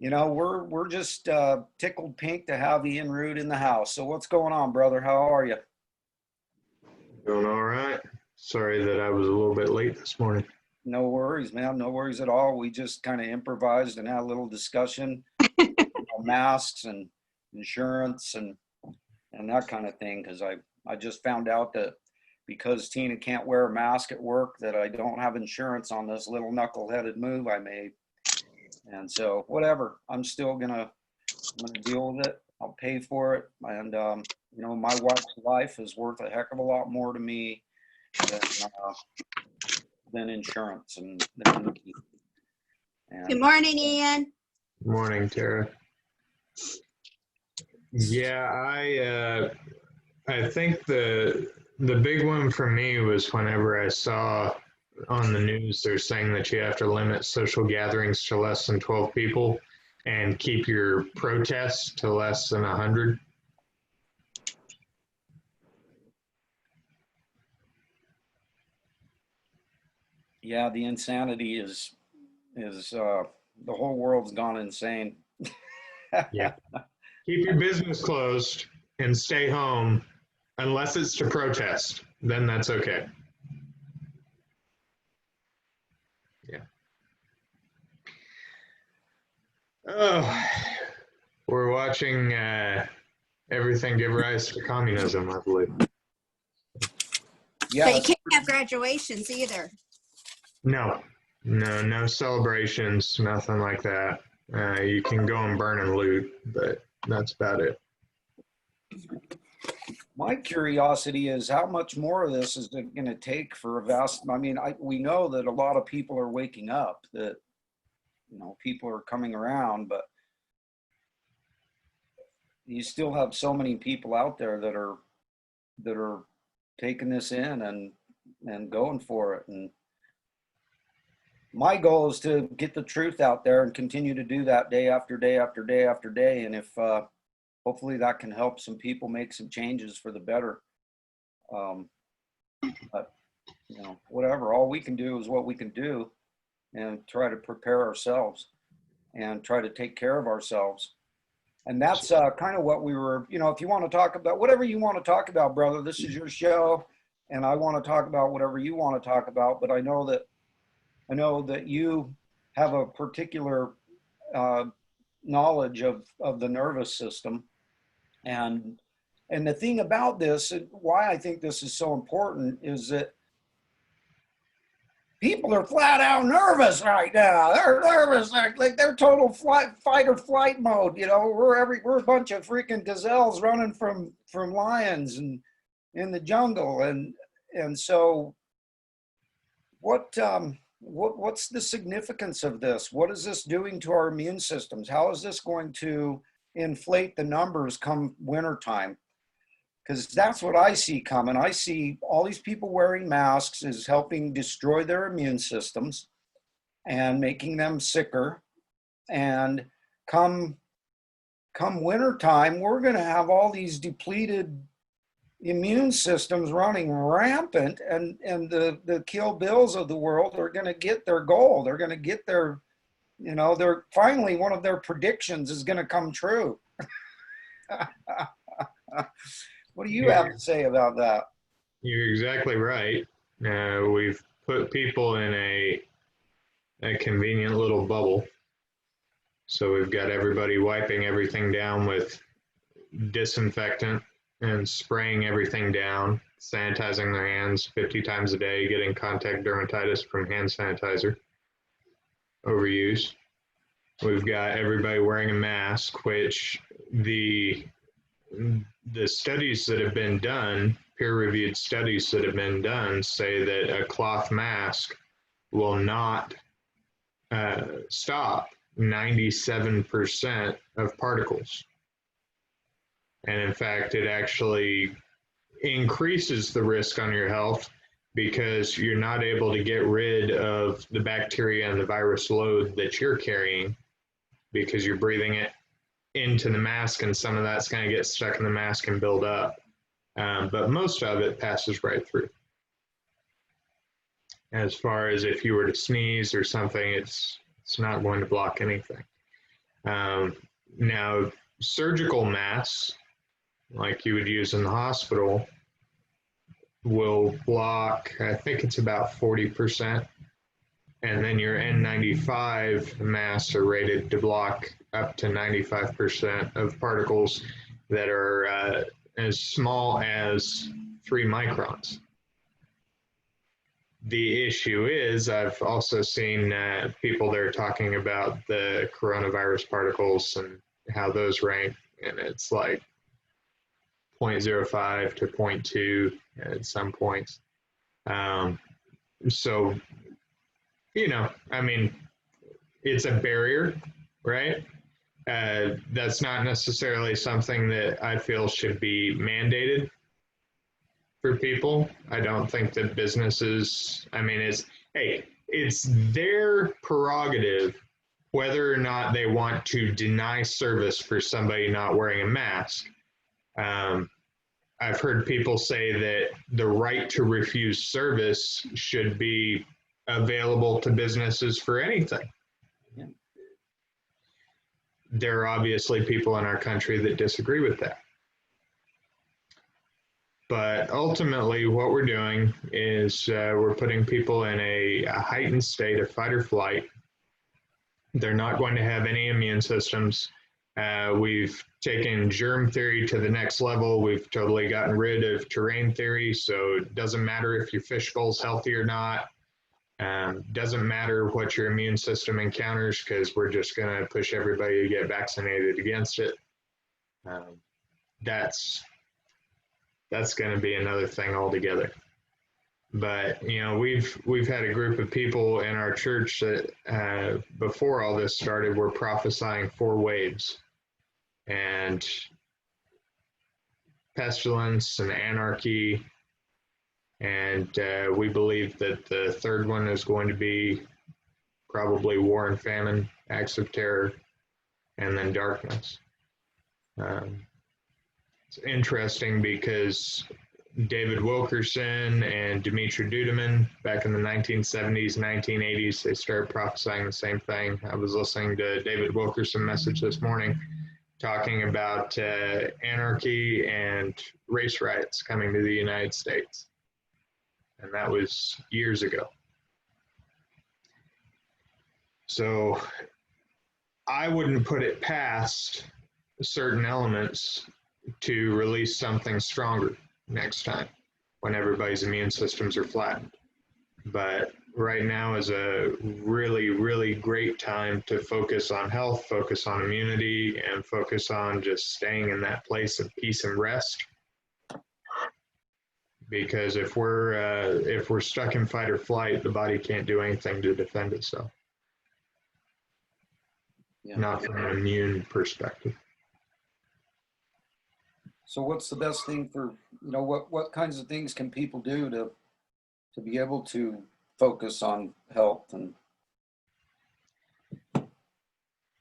We're just tickled pink to have Ian Root in the house. So what's going on, brother? How are you? Doing all right. Sorry that I was a little bit late this morning. No worries, man. No worries at all. We just kind of improvised and had a little discussion on masks and insurance and that kind of thing. Because I just found out that because Tina can't wear a mask at work, that I don't have insurance on this little knuckleheaded move I made. And so whatever, I'm gonna deal with it. I'll pay for it. And my wife's life is worth a heck of a lot more to me than than insurance and Good and morning, Ian. Morning, Tara. Yeah, I think the big one for me was whenever I saw on the news they're saying that you have to limit social gatherings to less than 12 people and keep your protests to less than 100. yeah, the insanity is the whole world's gone insane. Yeah. Keep your business closed and stay home unless it's to protest. Then that's okay. Yeah. Oh, we're watching everything give rise to communism, I believe. But you Yeah, can't have graduations either. No celebrations, nothing like that. You can go and burn and loot, but that's about it. my curiosity is how much more of this is it going to take for a vast. I mean, we know that a lot of people are waking up, that people are coming around, but you still have so many people out there that are taking this in and going for it. And my goal is to get the truth out there and continue to do that day after day after day after day. And if hopefully that can help some people make some changes for the better. Um, but whatever, all we can do is what we can do and try to prepare ourselves and try to take care of ourselves. And that's kind of what we were, if you want to talk about whatever you want to talk about, brother, this is your show. And I want to talk about whatever you want to talk about. But I know that you have a particular knowledge of the nervous system. And the thing about this, why I think this is so important, is that people are flat out nervous right now. They're nervous, like they're total fight or flight mode. We're a bunch of freaking gazelles running from lions and in the jungle, and so what's the significance of this? What is this doing to our immune systems? How is this going to inflate the numbers come wintertime? Because that's what I see coming. I see all these people wearing masks is helping destroy their immune systems and making them sicker. And come wintertime, we're going to have all these depleted immune systems running rampant, and the Kill Bills of the world are going to get their goal. They're going to get they're finally, one of their predictions is going to come true. What do you have to say about that? You're exactly right. We've put people in a convenient little bubble. So we've got everybody wiping everything down with disinfectant and spraying everything down, sanitizing their hands 50 times a day, getting contact dermatitis from hand sanitizer overuse. We've got everybody wearing a mask, which the studies that have been done, peer-reviewed studies that have been done, say that a cloth mask will not stop 97% of particles. And in fact, it actually increases the risk on your health because you're not able to get rid of the bacteria and the virus load that you're carrying because you're breathing it into the mask, and some of that's going to get stuck in the mask and build up. But most of it passes right through. As far as if you were to sneeze or something, it's not going to block anything. Now, surgical masks, like you would use in the hospital, will block, I think it's about 40%. And then your N95 masks are rated to block up to 95% of particles that are as small as 3 microns. The issue is, I've also seen people that are talking about the coronavirus particles and how those rank, and it's like 0.05 to 0.2 at some points. So, you know, I mean, it's a barrier, right? That's not necessarily something that I feel should be mandated for people. I don't think that businesses, I mean, it's their prerogative whether or not they want to deny service for somebody not wearing a mask. I've heard people say that the right to refuse service should be available to businesses for anything. Yeah. There are obviously people in our country that disagree with that. But ultimately, what we're doing is we're putting people in a heightened state of fight or flight. They're not going to have any immune systems. We've taken germ theory to the next level. We've totally gotten rid of terrain theory. So it doesn't matter if your fishbowl's healthy or not. Doesn't matter what your immune system encounters, because we're just going to push everybody to get vaccinated against it. That's going to be another thing altogether. But, you know, we've had a group of people in our church that before all this started were prophesying 4 waves, and pestilence and anarchy. And we believe that the 3rd one is going to be probably war and famine, acts of terror, and then darkness. It's interesting because David Wilkerson and Dimitri Duduman back in the 1970s, 1980s, they started prophesying the same thing. I was listening to David Wilkerson message this morning talking about anarchy and race riots coming to the United States. And that was years ago. So I wouldn't put it past certain elements to release something stronger next time when everybody's immune systems are flattened. But right now is a really, really great time to focus on health, focus on immunity, and focus on just staying in that place of peace and rest. Because if we're stuck in fight or flight, the body can't do anything to defend itself. Yeah. Not from an immune perspective. So what's the best thing for, you know, what kinds of things can people do to be able to focus on health? And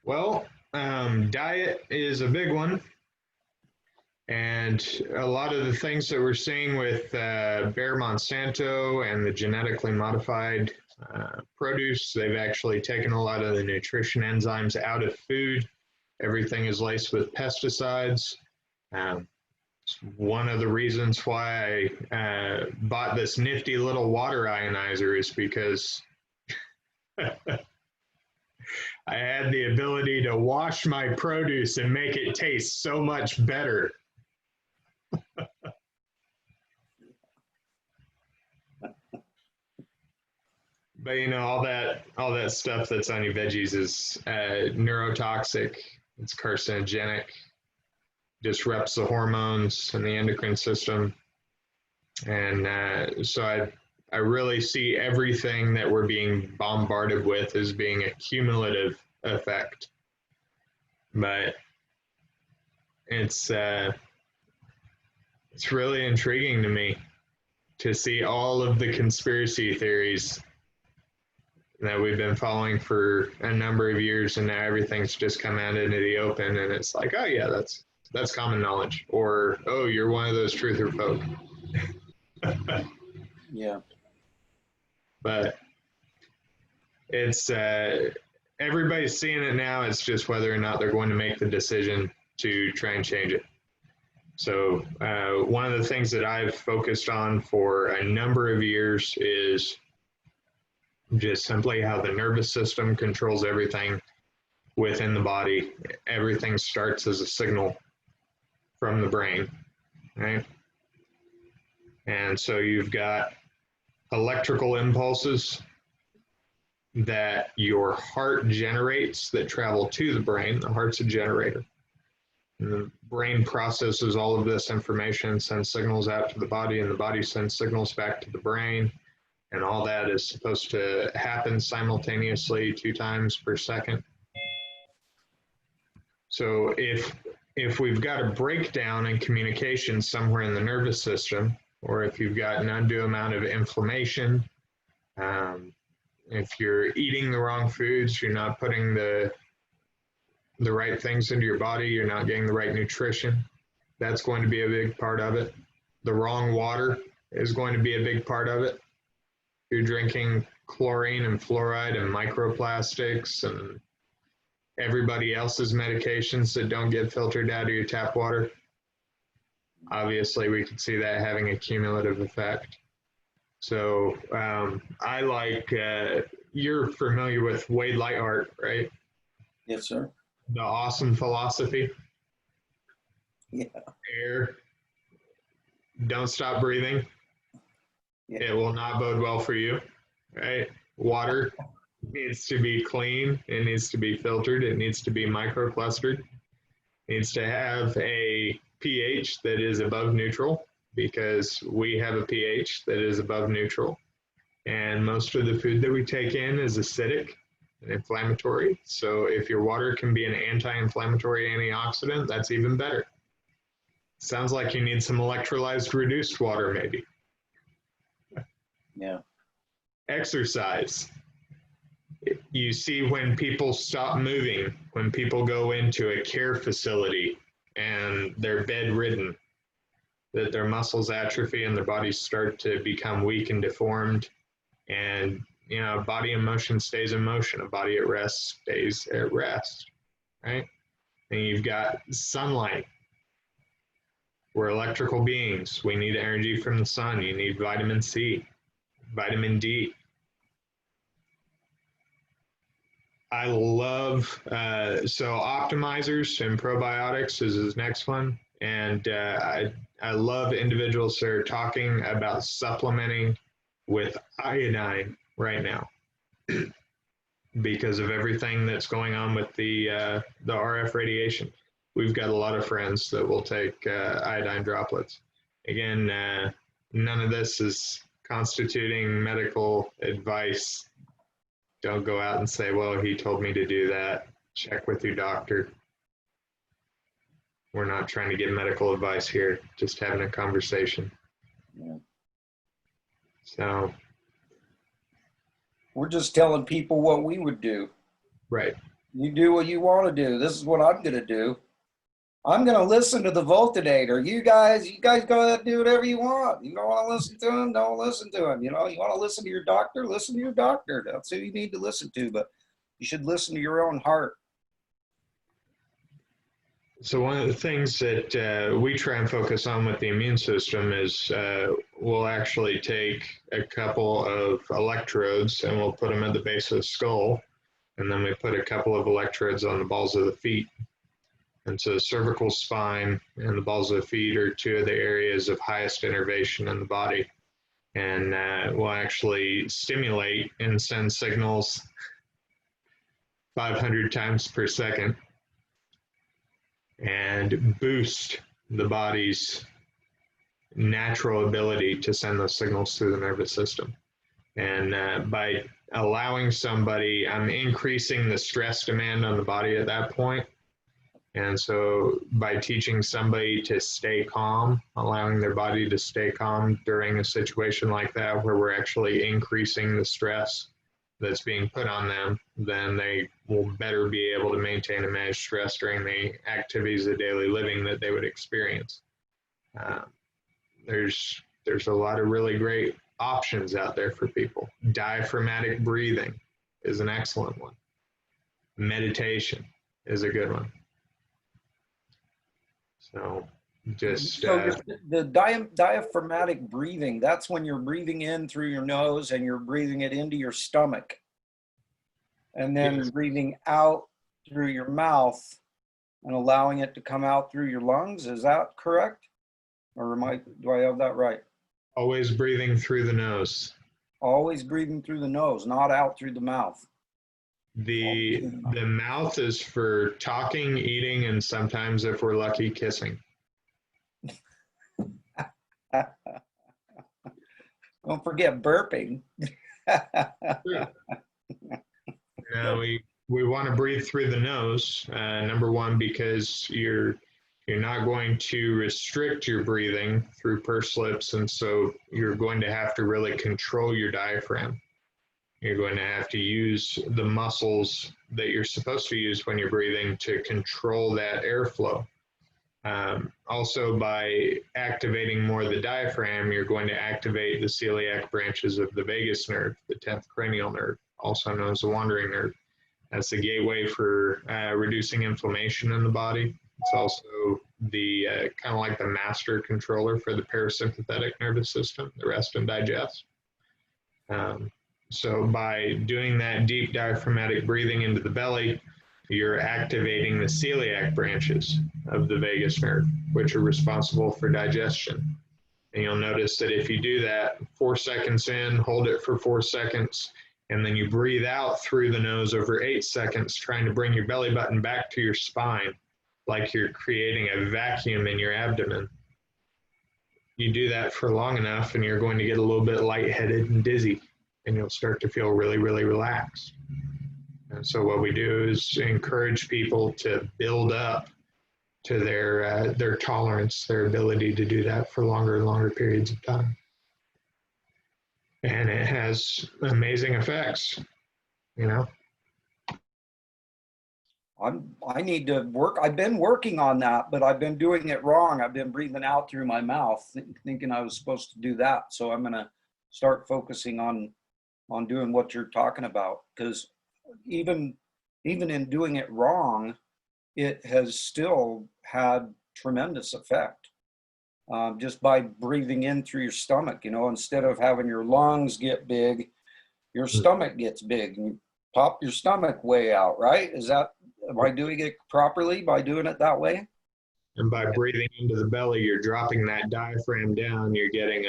well, diet is a big one. And a lot of the things that we're seeing with Bayer Monsanto and the genetically modified produce, they've actually taken a lot of the nutrition enzymes out of food. Everything is laced with pesticides. It's one of the reasons why I bought this nifty little water ionizer is because I had the ability to wash my produce and make it taste so much better. But you know, all that stuff that's on your veggies is neurotoxic. It's carcinogenic, disrupts the hormones and the endocrine system, and so I really see everything that we're being bombarded with as being a cumulative effect. But it's really intriguing to me to see all of the conspiracy theories that we've been following for a number of years, and now everything's just come out into the open, and it's like, oh yeah, that's common knowledge, or oh, you're one of those truther folk. yeah, But it's everybody's seeing it now. It's just whether or not they're going to make the decision to try and change it. So one of the things that I've focused on for a number of years is just simply how the nervous system controls everything within the body. Everything starts as a signal from the brain, right? And so you've got electrical impulses that your heart generates that travel to the brain. The heart's a generator. And the brain processes all of this information, sends signals out to the body, and the body sends signals back to the brain. And all that is supposed to happen simultaneously 2 times per second. So if we've got a breakdown in communication somewhere in the nervous system, or if you've got an undue amount of inflammation, if you're eating the wrong foods, you're not putting the right things into your body, you're not getting the right nutrition, that's going to be a big part of it. The wrong water is going to be a big part of it. You're drinking chlorine and fluoride and microplastics and everybody else's medications that don't get filtered out of your tap water. Obviously, we could see that having a cumulative effect. So I like, you're familiar with Wade Lightheart, right? Yes, sir. The awesome philosophy. Yeah. Air. Don't stop breathing. Yeah. It will not bode well for you, right? Water needs to be clean. It needs to be filtered. It needs to be microclustered. It needs to have a pH that is above neutral, because we have a pH that is above neutral. And most of the food that we take in is acidic and inflammatory. So if your water can be an anti-inflammatory antioxidant, that's even better. Sounds like you need some electrolyzed reduced water maybe. Yeah. Exercise. You see when people stop moving, when people go into a care facility and they're bedridden, that their muscles atrophy and their bodies start to become weak and deformed. And, you know, a body in motion stays in motion. A body at rest stays at rest, right? And you've got sunlight. We're electrical beings. We need energy from the sun. You need vitamin C, vitamin D. I love, so optimizers and probiotics is his next one. And I love individuals that are talking about supplementing with iodine right now because of everything that's going on with the RF radiation. We've got a lot of friends that will take iodine droplets. Again, none of this is constituting medical advice. Don't go out and say, well, he told me to do that. Check with your doctor. We're not trying to give medical advice here, just having a conversation. Yeah. So. We're just telling people what we would do. Right. You do what you want to do. This is what I'm going to do. I'm going to listen to the Voltinator. You guys go ahead and do whatever you want. You don't want to listen to him, don't listen to him. You know, you want to listen to your doctor, listen to your doctor. That's who you need to listen to, but you should listen to your own heart. So one of the things that we try and focus on with the immune system is we'll actually take a couple of electrodes and we'll put them at the base of the skull. And then we put a couple of electrodes on the balls of the feet. And so the cervical spine and the balls of the feet are 2 of the areas of highest innervation in the body. And we'll actually stimulate and send signals 500 times per second and boost the body's natural ability to send those signals through the nervous system. And by allowing somebody, I'm increasing the stress demand on the body at that point. And so by teaching somebody to stay calm, allowing their body to stay calm during a situation like that, where we're actually increasing the stress that's being put on them, then they will better be able to maintain and manage stress during the activities of daily living that they would experience. There's a lot of really great options out there for people. Diaphragmatic breathing is an excellent one. Meditation is a good one. So just So the diaphragmatic breathing, that's when you're breathing in through your nose and you're breathing it into your stomach. And then Yes. breathing out through your mouth and allowing it to come out through your lungs. Is that correct? Or do I have that right? Always breathing through the nose. Always breathing through the nose, not out through the mouth. The mouth is for talking, eating, and sometimes, if we're lucky, kissing. Don't forget burping. Now we want to breathe through the nose. Number one, because you're not going to restrict your breathing through pursed lips, and so you're going to have to really control your diaphragm. You're going to have to use the muscles that you're supposed to use when you're breathing to control that airflow. Also, by activating more of the diaphragm, you're going to activate the celiac branches of the vagus nerve, the 10th cranial nerve, also known as the wandering nerve. That's the gateway for reducing inflammation in the body. It's also the kind of like the master controller for the parasympathetic nervous system, the rest and digest. So by doing that deep diaphragmatic breathing into the belly, you're activating the celiac branches of the vagus nerve, which are responsible for digestion. And you'll notice that if you do that 4 seconds in, hold it for 4 seconds, and then you breathe out through the nose over 8 seconds, trying to bring your belly button back to your spine, like you're creating a vacuum in your abdomen. You do that for long enough and you're going to get a little bit lightheaded and dizzy, and you'll start to feel really, really relaxed. And so what we do is encourage people to build up to their tolerance, their ability to do that for longer and longer periods of time. And it has amazing effects, you know. I need to work. I've been working on that, but I've been doing it wrong. I've been breathing out through my mouth, thinking I was supposed to do that. So I'm going to start focusing on doing what you're talking about, because even in doing it wrong, it has still had tremendous effect. Just by breathing in through your stomach, you know, instead of having your lungs get big, your stomach gets big, and you pop your stomach way out, right? Am I doing it properly by doing it that way? And by breathing into the belly, you're dropping that diaphragm down. You're getting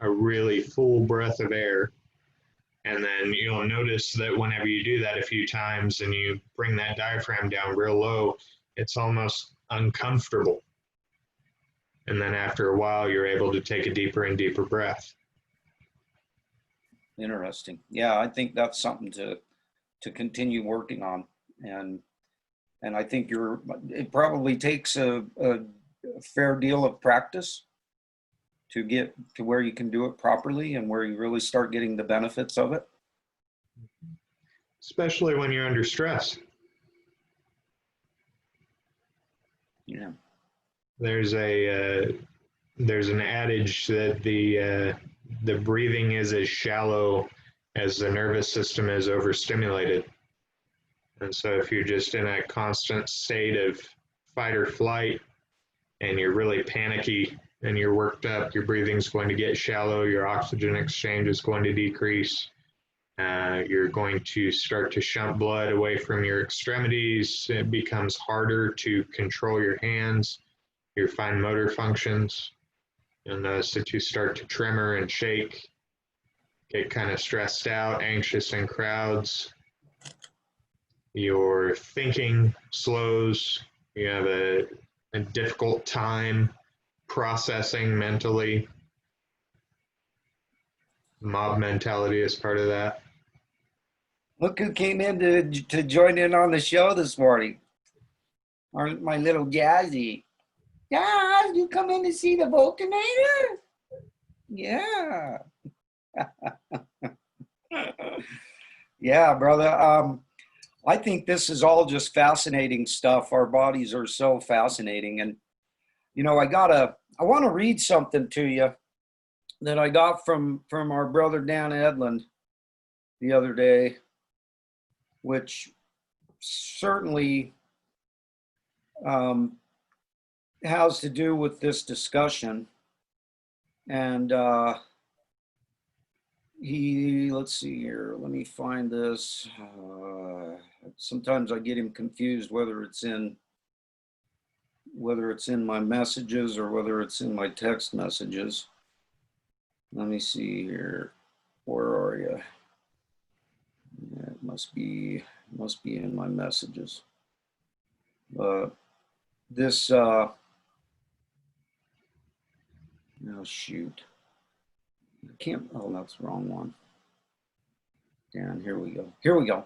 a really full breath of air. And then you'll notice that whenever you do that a few times and you bring that diaphragm down real low, it's almost uncomfortable. And then after a while, you're able to take a deeper and deeper breath. Interesting. Yeah, I think that's something to continue working on. And I think it probably takes a fair deal of practice to get to where you can do it properly and where you really start getting the benefits of it. Especially when you're under stress. Yeah. There's an adage that the breathing is as shallow as the nervous system is overstimulated. And so if you're just in a constant state of fight or flight and you're really panicky and you're worked up, your breathing's going to get shallow, your oxygen exchange is going to decrease. You're going to start to shunt blood away from your extremities. It becomes harder to control your hands, your fine motor functions. You'll notice that you start to tremor and shake, get kind of stressed out, anxious in crowds. Your thinking slows. You have a difficult time processing mentally. Mob mentality is part of that. Look who came in to join in on the show this morning. My little Jazzy. Jazz, you come in to see the Voltinator? Yeah. Yeah, brother. I think this is all just fascinating stuff. Our bodies are so fascinating. And, you know, I want to read something to you that I got from our brother Dan Edlund the other day, which certainly has to do with this discussion. And let's see here, let me find this. Sometimes I get him confused whether it's in my messages or whether it's in my text messages. Let me see here. Where are you? Yeah, it must be in my messages. This oh shoot. I can't, oh, that's the wrong one. Dan, here we go. Here we go.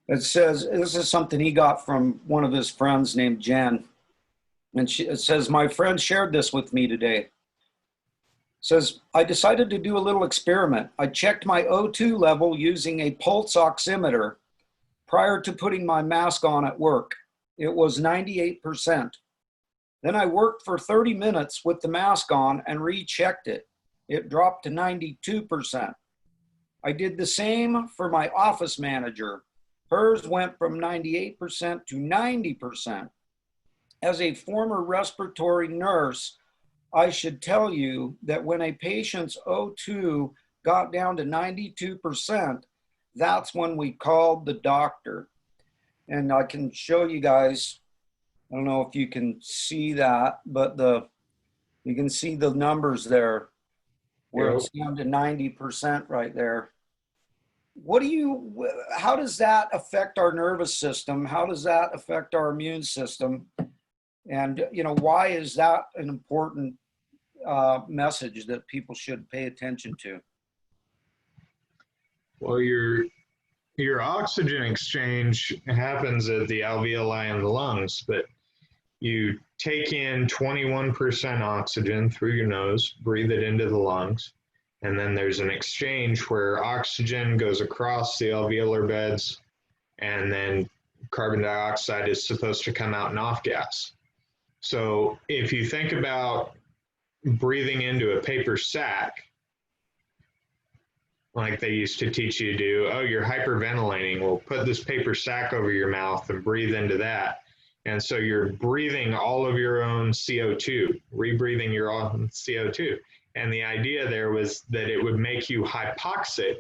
It says, this is something he got from one of his friends named Jen. And it says, my friend shared this with me today. It says, I decided to do a little experiment. I checked my O2 level using a pulse oximeter prior to putting my mask on at work. It was 98%. Then I worked for 30 minutes with the mask on and rechecked it. It dropped to 92%. I did the same for my office manager. Hers went from 98% to 90%. As a former respiratory nurse, I should tell you that when a patient's O2 got down to 92%, that's when we called the doctor. And I can show you guys, I don't know if you can see that, but you can see the numbers there where it's down to 90% right there. How does that affect our nervous system? How does that affect our immune system? And, why is that an important message that people should pay attention to? Well, your oxygen exchange happens at the alveoli in the lungs, but you take in 21% oxygen through your nose, breathe it into the lungs, and then there's an exchange where oxygen goes across the alveolar beds, and then carbon dioxide is supposed to come out in off gas. So if you think about breathing into a paper sack, like they used to teach you to do, oh, you're hyperventilating, well, put this paper sack over your mouth and breathe into that. And so you're breathing all of your own CO2, rebreathing your own CO2. And the idea there was that it would make you hypoxic,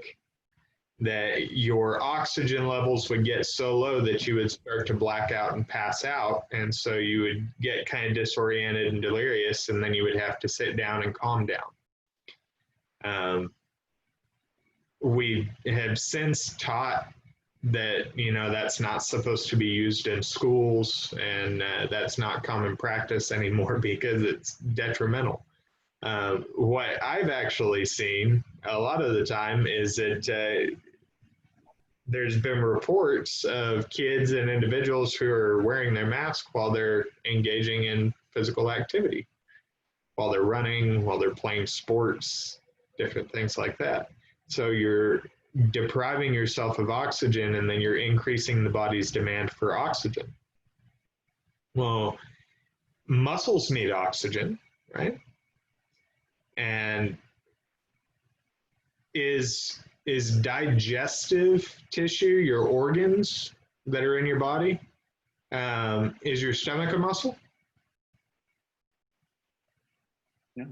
that your oxygen levels would get so low that you would start to black out and pass out. And so you would get kind of disoriented and delirious, and then you would have to sit down and calm down. We have since taught that, that's not supposed to be used in schools, and that's not common practice anymore because it's detrimental. What I've actually seen a lot of the time is that there's been reports of kids and individuals who are wearing their mask while they're engaging in physical activity, while they're running, while they're playing sports, different things like that. So you're depriving yourself of oxygen, and then you're increasing the body's demand for oxygen. Well, muscles need oxygen, right? And is digestive tissue, your organs that are in your body, is your stomach a muscle? Yeah.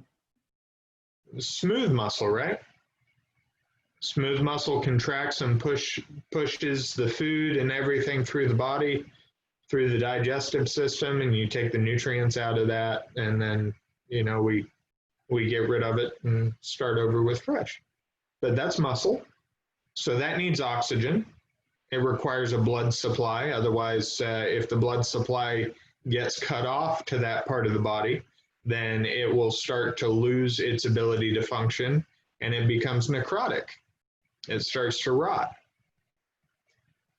Smooth muscle, right? Smooth muscle contracts and pushes the food and everything through the body, through the digestive system, and you take the nutrients out of that, and then, we get rid of it and start over with fresh. But that's muscle. So that needs oxygen. It requires a blood supply. Otherwise, if the blood supply gets cut off to that part of the body, then it will start to lose its ability to function, and it becomes necrotic. It starts to rot.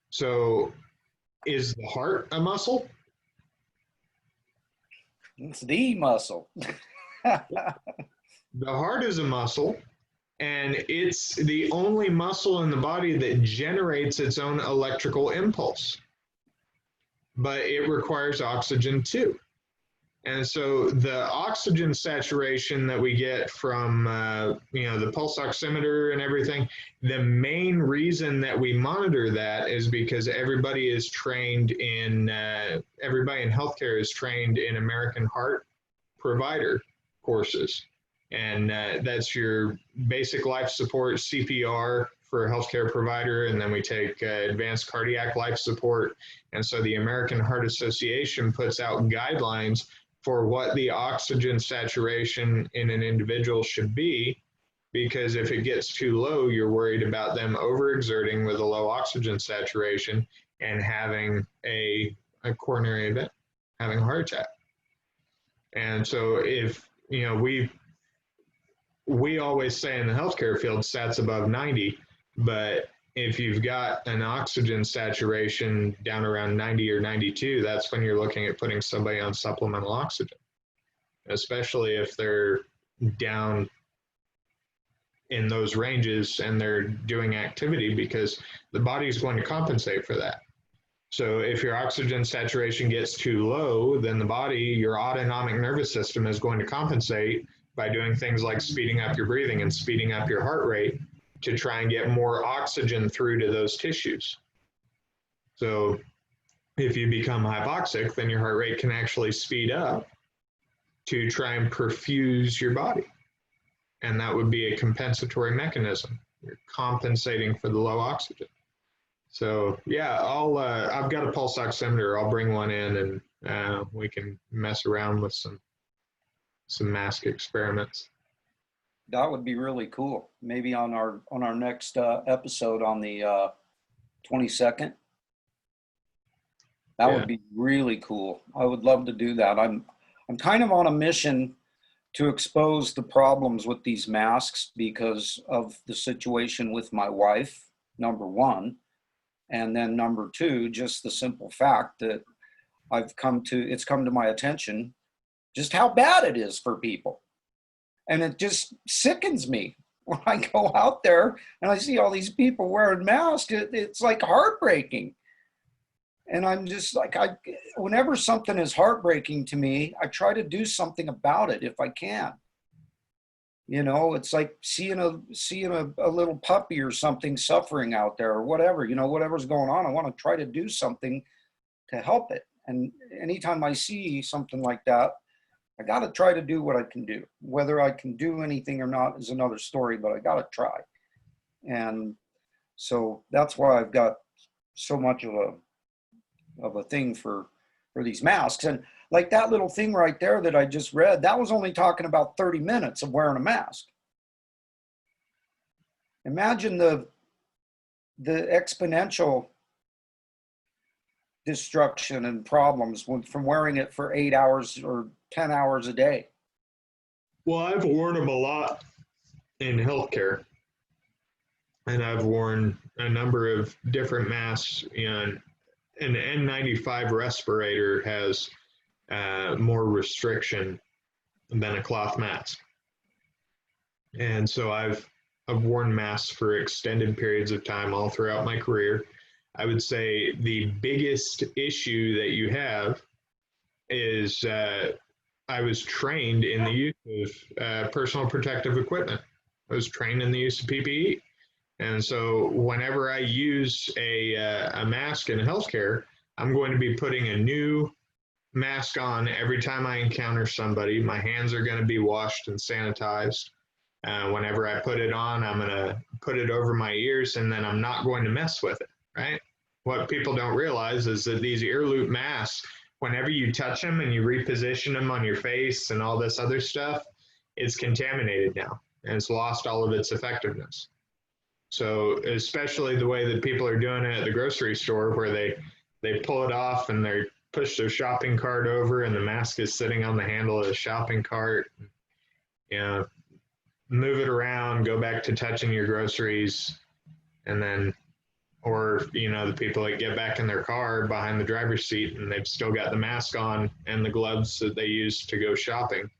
So is the heart a muscle? It's the muscle. The heart is a muscle, and it's the only muscle in the body that generates its own electrical impulse. But it requires oxygen too. And so the oxygen saturation that we get from, the pulse oximeter and everything, the main reason that we monitor that is because everybody in healthcare is trained in American Heart provider courses. And that's your basic life support, CPR for a healthcare provider. And then we take advanced cardiac life support. And so the American Heart Association puts out guidelines for what the oxygen saturation in an individual should be, because if it gets too low, you're worried about them overexerting with a low oxygen saturation and having a coronary event, having a heart attack. And so if, we always say in the healthcare field, sats above 90, but if you've got an oxygen saturation down around 90 or 92, that's when you're looking at putting somebody on supplemental oxygen, especially if they're down in those ranges and they're doing activity, because the body is going to compensate for that. So if your oxygen saturation gets too low, then the body, your autonomic nervous system, is going to compensate by doing things like speeding up your breathing and speeding up your heart rate to try and get more oxygen through to those tissues. So if you become hypoxic, then your heart rate can actually speed up to try and perfuse your body. And that would be a compensatory mechanism. You're compensating for the low oxygen. So yeah, I've got a pulse oximeter. I'll bring one in and we can mess around with some mask experiments. That would be really cool. Maybe on our next episode on the 22nd. That would be really cool. I would love to do that. I'm kind of on a mission to expose the problems with these masks because of the situation with my wife, number one. And then number two, just the simple fact that it's come to my attention just how bad it is for people. And it just sickens me when I go out there and I see all these people wearing masks. It's like heartbreaking. And I'm just like, whenever something is heartbreaking to me, I try to do something about it if I can. It's like seeing a little puppy or something suffering out there or whatever, whatever's going on. I want to try to do something to help it. And anytime I see something like that, I got to try to do what I can do. Whether I can do anything or not is another story, but I got to try. And so that's why I've got so much of a thing for these masks. And like that little thing right there that I just read, that was only talking about 30 minutes of wearing a mask. Imagine the exponential destruction and problems from wearing it for 8 hours or 10 hours a day. Well, I've worn them a lot in healthcare, and I've worn a number of different masks. And an N95 respirator has more restriction than a cloth mask. And so I've worn masks for extended periods of time all throughout my career. I would say the biggest issue that you have is I was trained in the use of personal protective equipment. I was trained in the use of PPE. And so whenever I use a mask in healthcare, I'm going to be putting a new mask on every time I encounter somebody. My hands are going to be washed and sanitized. Whenever I put it on, I'm going to put it over my ears, and then I'm not going to mess with it, right? What people don't realize is that these ear loop masks, whenever you touch them and you reposition them on your face and all this other stuff, it's contaminated now, and it's lost all of its effectiveness. So especially the way that people are doing it at the grocery store, where they pull it off and they push their shopping cart over and the mask is sitting on the handle of the shopping cart. Move it around, go back to touching your groceries, and then, or, the people that get back in their car behind the driver's seat and they've still got the mask on and the gloves that they use to go shopping.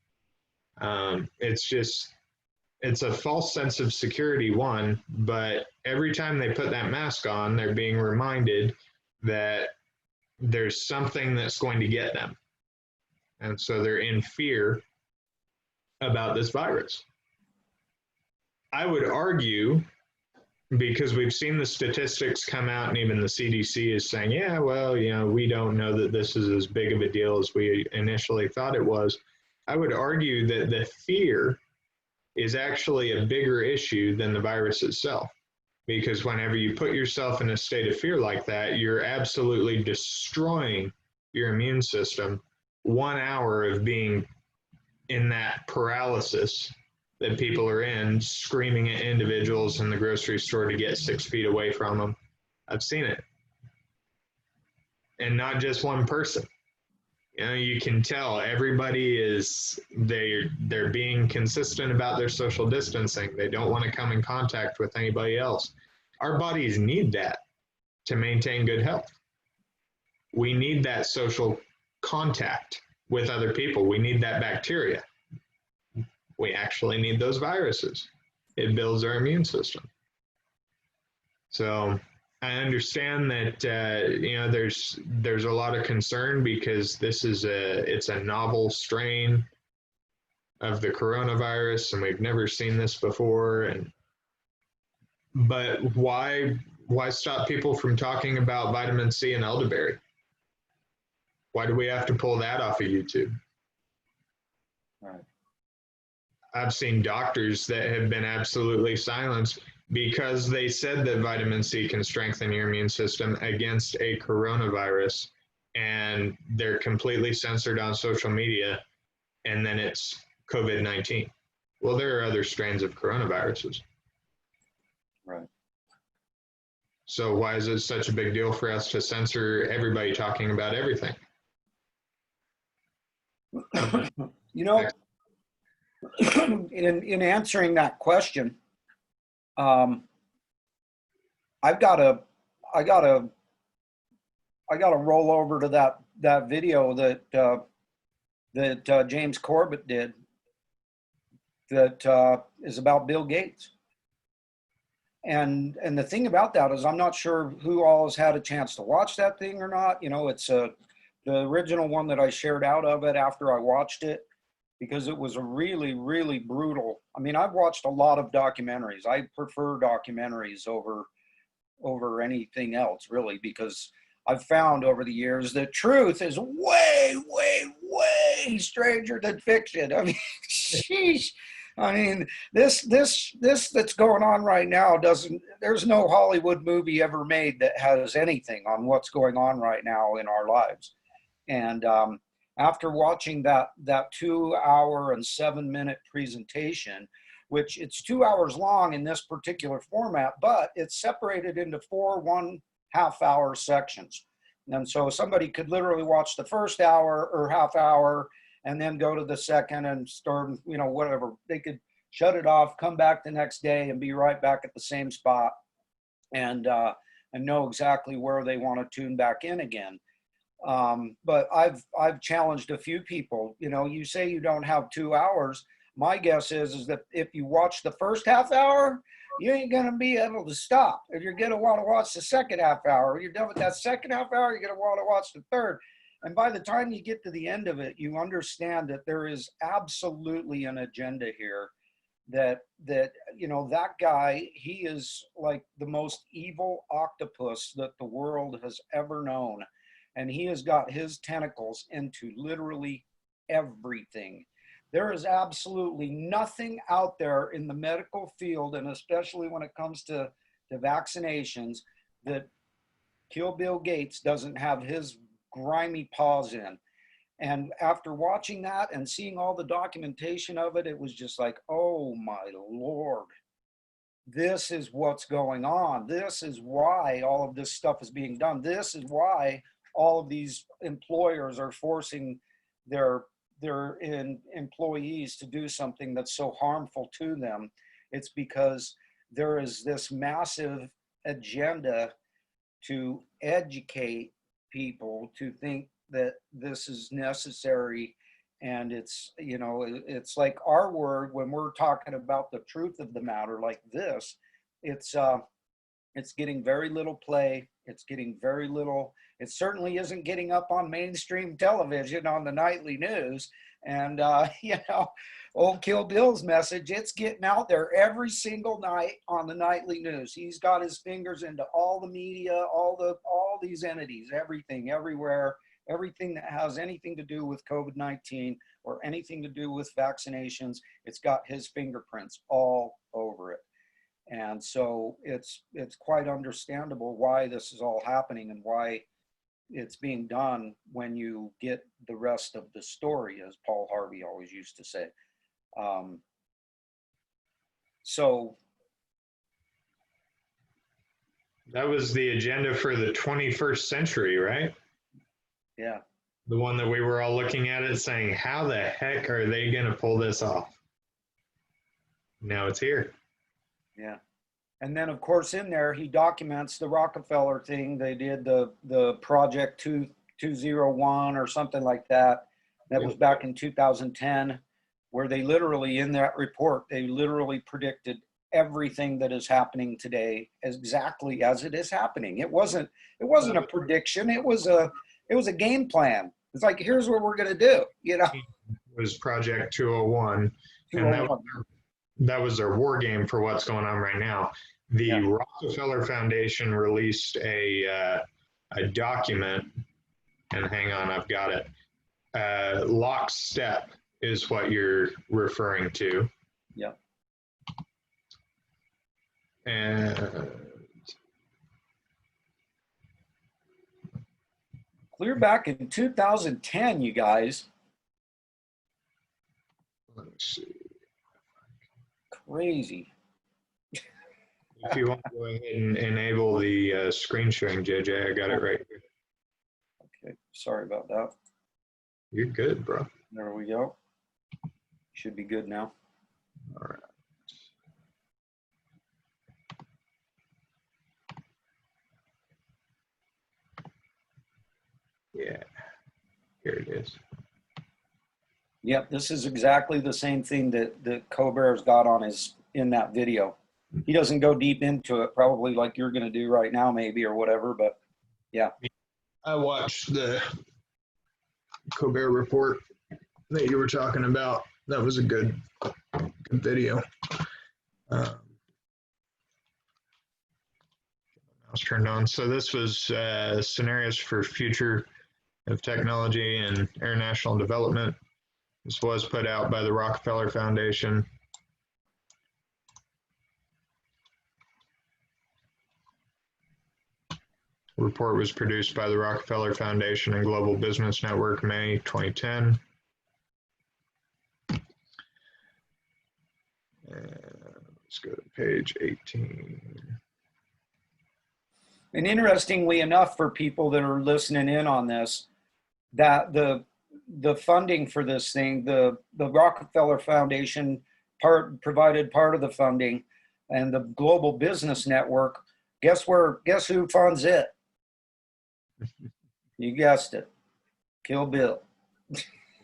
It's a false sense of security, one, but every time they put that mask on, they're being reminded that there's something that's going to get them. And so they're in fear about this virus. I would argue, because we've seen the statistics come out, and even the CDC is saying, yeah, well, we don't know that this is as big of a deal as we initially thought it was. I would argue that the fear is actually a bigger issue than the virus itself. Because whenever you put yourself in a state of fear like that, you're absolutely destroying your immune system. 1 hour of being in that paralysis that people are in, screaming at individuals in the grocery store to get 6 feet away from them. I've seen it. And not just one person. You can tell everybody they're being consistent about their social distancing. They don't want to come in contact with anybody else. Our bodies need that to maintain good health. We need that social contact with other people. We need that bacteria. We actually need those viruses. It builds our immune system. So I understand that there's a lot of concern because it's a novel strain of the coronavirus, and we've never seen this before. But why stop people from talking about vitamin C and elderberry? Why do we have to pull that off of YouTube? Right. I've seen doctors that have been absolutely silenced because they said that vitamin C can strengthen your immune system against a coronavirus, and they're completely censored on social media, and then it's COVID-19. Well, there are other strains of coronaviruses. Right. So why is it such a big deal for us to censor everybody talking about everything? In answering that question, I gotta roll over to that video that James Corbett did that is about Bill Gates. And the thing about that is I'm not sure who all has had a chance to watch that thing or not. It's the original one that I shared out of it after I watched it, because it was a really, really brutal. I mean, I've watched a lot of documentaries. I prefer documentaries over anything else, really, because I've found over the years that truth is way, way, way stranger than fiction. I mean, sheesh. I mean, this that's going on right now there's no Hollywood movie ever made that has anything on what's going on right now in our lives. And after watching that 2 hour and 7 minute presentation, which it's 2 hours long in this particular format, but it's separated into 4 1/2 hour sections. And so somebody could literally watch the first hour or half hour and then go to the second and start, whatever. They could shut it off, come back the next day and be right back at the same spot and know exactly where they want to tune back in again. But I've challenged a few people. You say you don't have 2 hours. My guess is that if you watch the first half hour, you ain't gonna be able to stop. If you're gonna want to watch the second half hour, you're done with that second half hour, you're gonna want to watch the third. And by the time you get to the end of it, you understand that there is absolutely an agenda here. That guy, he is like the most evil octopus that the world has ever known. And he has got his tentacles into literally everything. There is absolutely nothing out there in the medical field, and especially when it comes to vaccinations, that Kill Bill Gates doesn't have his grimy paws in. And after watching that and seeing all the documentation of it, it was just like, oh my Lord, this is what's going on. This is why all of this stuff is being done. This is why all of these employers are forcing their employees to do something that's so harmful to them. It's because there is this massive agenda to educate people to think that this is necessary. And it's like our word, when we're talking about the truth of the matter like this, it's getting very little play. It's getting very little It certainly isn't getting up on mainstream television on the nightly news. And, you know, old Kill Bill's message, it's getting out there every single night on the nightly news. He's got his fingers into all the media, all these entities, everything, everywhere, everything that has anything to do with COVID-19 or anything to do with vaccinations. It's got his fingerprints all over it. And so it's quite understandable why this is all happening and why it's being done when you get the rest of the story, as Paul Harvey always used to say. So that was the agenda for the 21st century, right? yeah, The one that we were all looking at it saying, how the heck are they going to pull this off? Now it's here. yeah. And then, of course, in there, he documents the Rockefeller thing. They did the Project 201 or something like that. That was back in 2010, where they literally, in that report, they literally predicted everything that is happening today exactly as it is happening. It wasn't a prediction. It was a game plan. It's like, here's what we're going to do, you know. It was Project 201, and that was their war game for what's going on right now. The Rockefeller Foundation released a document, and hang on, I've got it. Lockstep is what you're referring to. Yeah. And Clear back in 2010, you guys. let's see. Crazy. If you want to go ahead and enable the screen sharing, JJ, I got it right here. Okay, sorry about that. You're good, bro. There we go. Should be good now. All right. Yeah, here it is. Yep, this is exactly the same thing that Colbert's got on in that video. He doesn't go deep into it, probably like you're going to do right now, maybe, or whatever, but yeah. I watched the Colbert report that you were talking about. That was a good video. Mouse turned on. So this was scenarios for future of technology and international development. This was put out by the Rockefeller Foundation. The report was produced by the Rockefeller Foundation and Global Business Network, May 2010. Let's go to page 18. And interestingly enough, for people that are listening in on this, that the funding for this thing, the Rockefeller Foundation provided part of the funding, and the Global Business Network, guess who funds it? You guessed it. Kill Bill.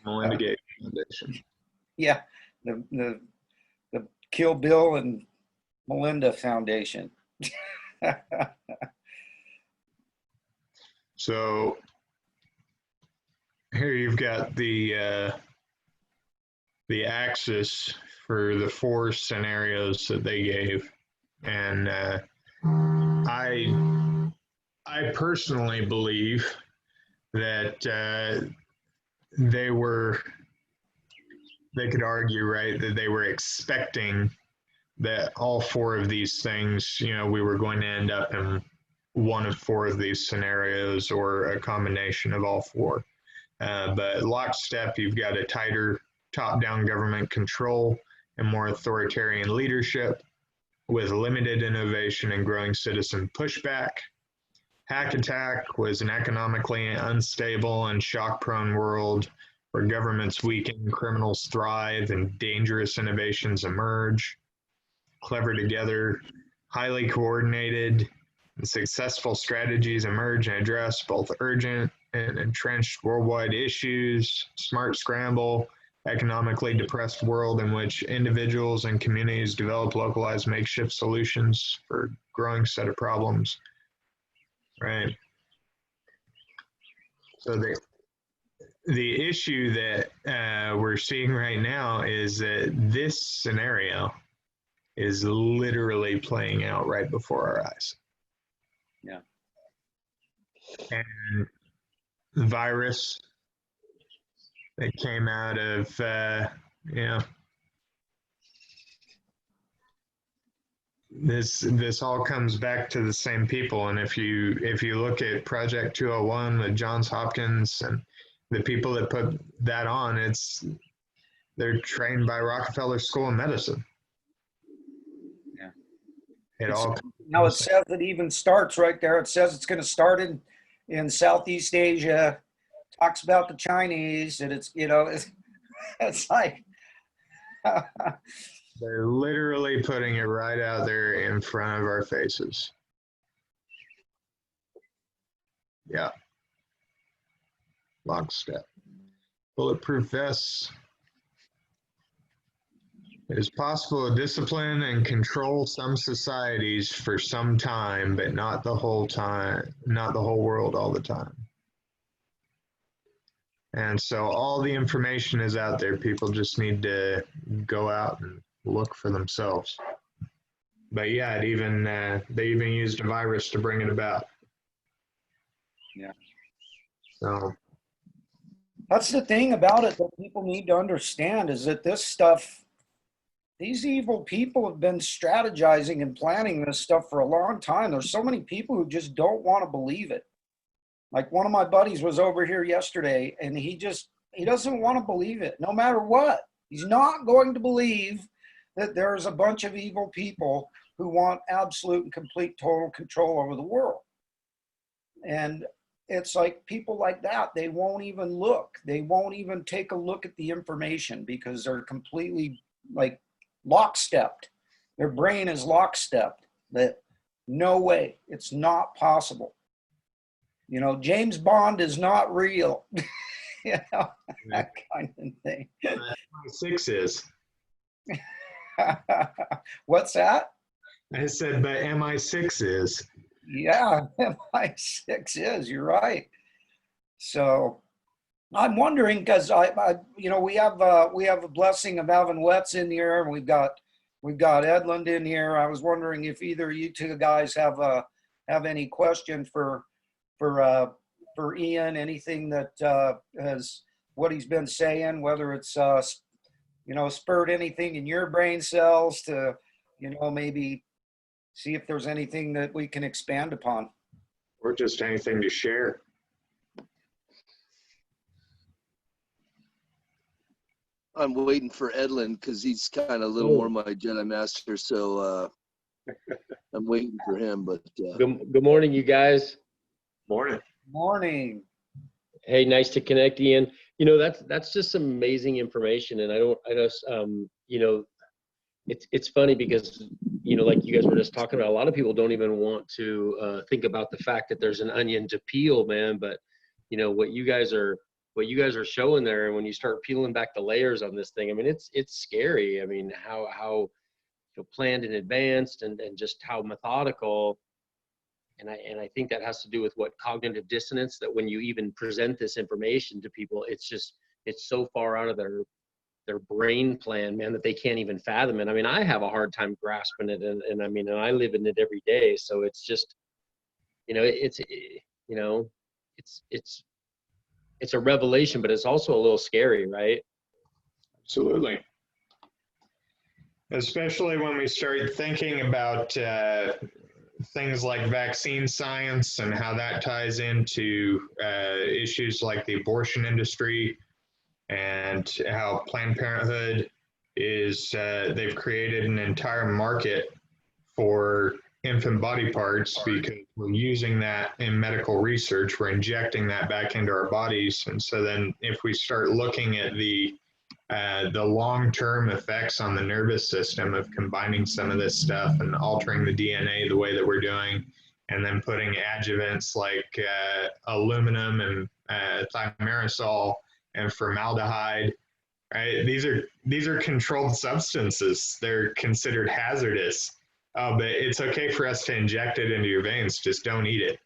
Melinda Gates Foundation. Yeah, the Kill Bill and Melinda Foundation. So here you've got the axis for the four scenarios that they gave, and I personally believe that they could argue, right, that they were expecting that all four of these things, you know, we were going to end up in one of four of these scenarios or a combination of all four. But lockstep, you've got a tighter top-down government control and more authoritarian leadership with limited innovation and growing citizen pushback. Hack attack was an economically unstable and shock-prone world where governments weaken, criminals thrive, and dangerous innovations emerge. Clever together, highly coordinated, and successful strategies emerge and address both urgent and entrenched worldwide issues. Smart scramble, economically depressed world in which individuals and communities develop localized makeshift solutions for a growing set of problems. Right. So the issue that we're seeing right now is that this scenario is literally playing out right before our eyes. Yeah. And the virus that came out of, this all comes back to the same people. And if you look at Project 201 with Johns Hopkins and the people that put that on, they're trained by Rockefeller School of Medicine. Yeah. It all Now it says it even starts right there. It says it's going to start in Southeast Asia. Talks about the Chinese, and it's it's like they're literally putting it right out there in front of our faces. Yeah. Lockstep. Bulletproof vests. It is possible to discipline and control some societies for some time, but not the whole time, not the whole world all the time. And so all the information is out there. People just need to go out and look for themselves. But yeah, they even used a virus to bring it about. Yeah. So that's the thing about it that people need to understand is that this stuff, these evil people have been strategizing and planning this stuff for a long time. There's so many people who just don't want to believe it. Like one of my buddies was over here yesterday and he doesn't want to believe it no matter what. He's not going to believe that there's a bunch of evil people who want absolute and complete total control over the world. And it's like people like that, they won't even look. They won't even take a look at the information because they're completely like lockstepped. Their brain is lockstepped. That no way, it's not possible. James Bond is not real. That kind of thing. MI6 is. What's that? I said, but MI6 is. Yeah, MI6 is. You're right. So I'm wondering because we have a blessing of having Wets in here, and we've got Edlund in here. I was wondering if either of you two guys have any question for Ian, anything that has what he's been saying, whether it's spurred anything in your brain cells to maybe see if there's anything that we can expand upon, or just anything to share. I'm waiting for Edlund because he's kind of a little more my Jedi Master, so I'm waiting for him. But good morning, you guys. Morning. Morning. Hey, nice to connect, Ian. That's just some amazing information, and it's funny because like you guys were just talking about, a lot of people don't even want to think about the fact that there's an onion to peel, man. But what you guys are showing there, and when you start peeling back the layers on this thing, I mean, it's scary. I mean, how planned and advanced, and just how methodical. And I think that has to do with what cognitive dissonance, that when you even present this information to people, it's so far out of their brain plan, man, that they can't even fathom it. I mean, I have a hard time grasping it, and I live in it every day. So it's just, it's a revelation, but it's also a little scary, right? Absolutely. Especially when we start thinking about things like vaccine science and how that ties into issues like the abortion industry, and how Planned Parenthood is, they've created an entire market for infant body parts because we're using that in medical research. We're injecting that back into our bodies. And so then if we start looking at the long-term effects on the nervous system of combining some of this stuff and altering the DNA the way that we're doing, and then putting adjuvants like aluminum and thimerosal and formaldehyde, right? These are controlled substances. They're considered hazardous, but it's okay for us to inject it into your veins. Just don't eat it.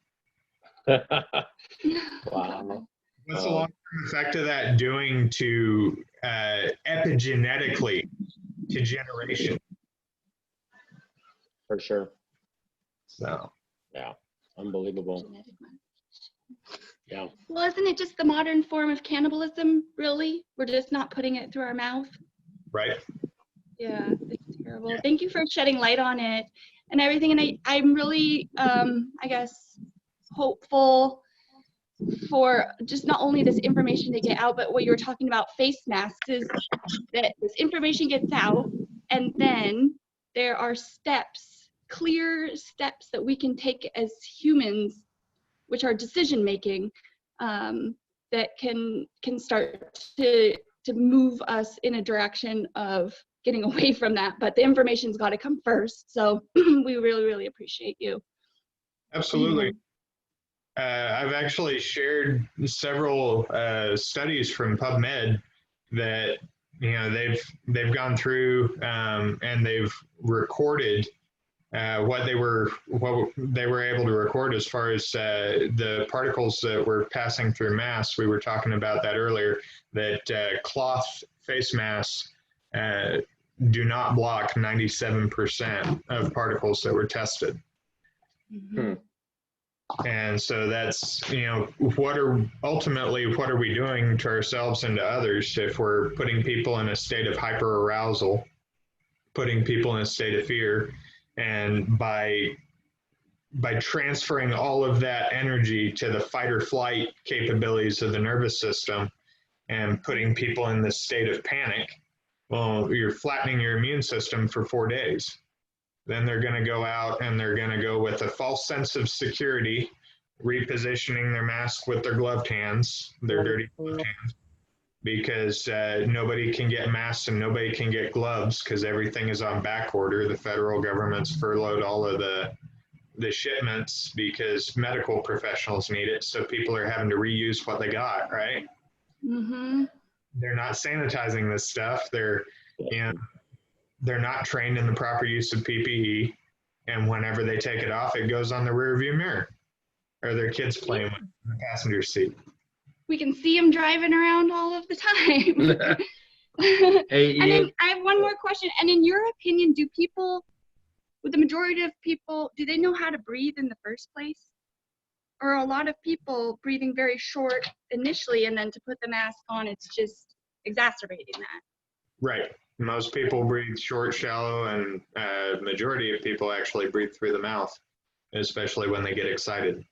Wow. What's the long-term effect of that doing to epigenetically to generation? For sure. So Yeah. Unbelievable. Genetic one. Yeah. Well, isn't it just the modern form of cannibalism, really? We're just not putting it through our mouth. right. Yeah, it's terrible. Thank you for shedding light on it and everything. And I'm really, I guess, hopeful for just not only this information to get out, but what you were talking about, face masks, is that this information gets out and then there are steps, clear steps that we can take as humans, which are decision making, that can start to move us in a direction of getting away from that. But the information's got to come first. So we really, really appreciate you. Absolutely. I've actually shared several studies from PubMed that they've gone through and they've recorded what they were able to record as far as the particles that were passing through masks. We were talking about that earlier. That cloth face masks do not block 97% of particles that were tested. Mhm. And so that's, what are we doing to ourselves and to others if we're putting people in a state of hyperarousal, putting people in a state of fear, and by transferring all of that energy to the fight or flight capabilities of the nervous system and putting people in this state of panic, well, you're flattening your immune system for 4 days. Then they're going to go out and they're going to go with a false sense of security, repositioning their mask with their gloved hands, their dirty gloved hands, because nobody can get masks and nobody can get gloves because everything is on back order. The federal government's furloughed all of the shipments because medical professionals need it. So people are having to reuse what they got, right? Mhm. They're not sanitizing this stuff. They're not trained in the proper use of PPE, and whenever they take it off, it goes on the rear view mirror, or their kids playing with in the passenger seat. We can see them driving around all of the time. Hey, And Ian. then I have one more question. And in your opinion, would the majority of people, do they know how to breathe in the first place? Or are a lot of people breathing very short initially, and then to put the mask on, it's just exacerbating that? Right. Most people breathe short, shallow, and majority of people actually breathe through the mouth, especially when they get excited.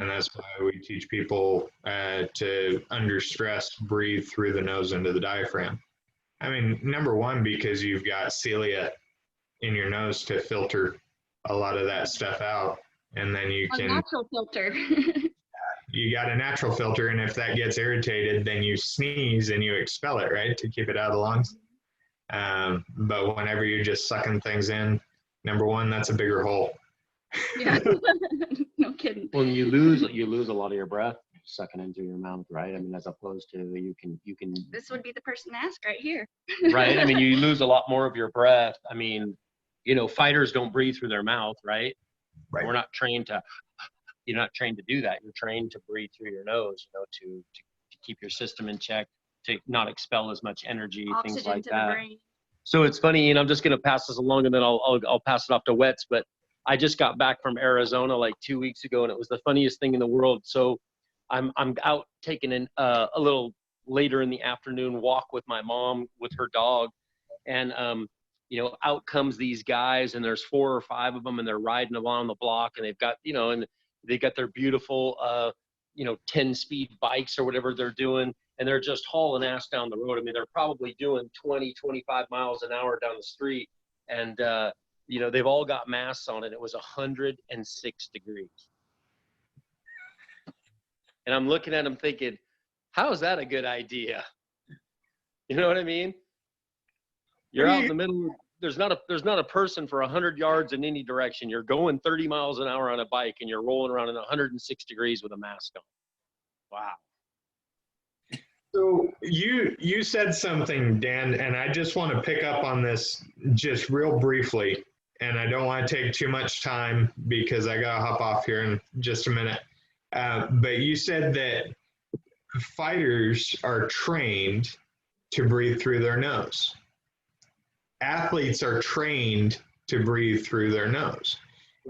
And that's why we teach people to, under stress, breathe through the nose into the diaphragm. I mean, number one, because you've got cilia in your nose to filter a lot of that stuff out. And then you A can, natural filter. you got a natural filter, and if that gets irritated, then you sneeze and you expel it, right, to keep it out of the lungs. But whenever you're just sucking things in, number one, that's a bigger hole. Yeah. No kidding. Well, you lose a lot of your breath sucking into your mouth, right? I mean, as opposed to you can This would be the person to ask right here. right? I mean, you lose a lot more of your breath. I mean, fighters don't breathe through their mouth, right? Right. You're not trained to do that. You're trained to breathe through your nose, to keep your system in check, to not expel as much energy, things Oxygen like to that. the brain. So it's funny, and I'm just going to pass this along, and then I'll pass it off to Wets. But I just got back from Arizona like 2 weeks ago, and it was the funniest thing in the world. So I'm out taking a little later in the afternoon walk with my mom with her dog, and out comes these guys, and there's 4 or 5 of them, and they're riding along the block, and they've got and they got their beautiful 10-speed bikes or whatever they're doing, and they're just hauling ass down the road. I mean, they're probably doing 20, 25 miles an hour down the street, and they've all got masks on, and it was 106 degrees. And I'm looking at them thinking, how is that a good idea? You know what I mean? You're out in the middle. There's not a person for 100 yards in any direction. You're going 30 miles an hour on a bike, and you're rolling around in 106 degrees with a mask on. Wow. So you said something, Dan, and I just want to pick up on this just real briefly, and I don't want to take too much time because I got to hop off here in just a minute. But you said that fighters are trained to breathe through their nose. Athletes are trained to breathe through their nose.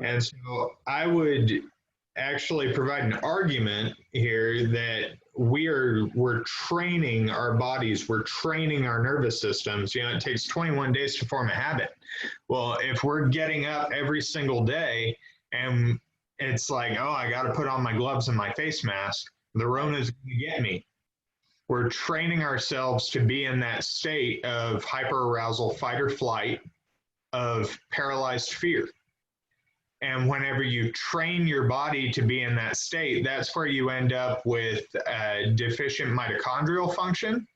And so I would actually provide an argument here that we're training our bodies, we're training our nervous systems. You know, it takes 21 days to form a habit. Well, if we're getting up every single day and it's like, oh, I got to put on my gloves and my face mask, the Rona's going to get me. We're training ourselves to be in that state of hyperarousal, fight or flight, of paralyzed fear. And whenever you train your body to be in that state, that's where you end up with deficient mitochondrial function.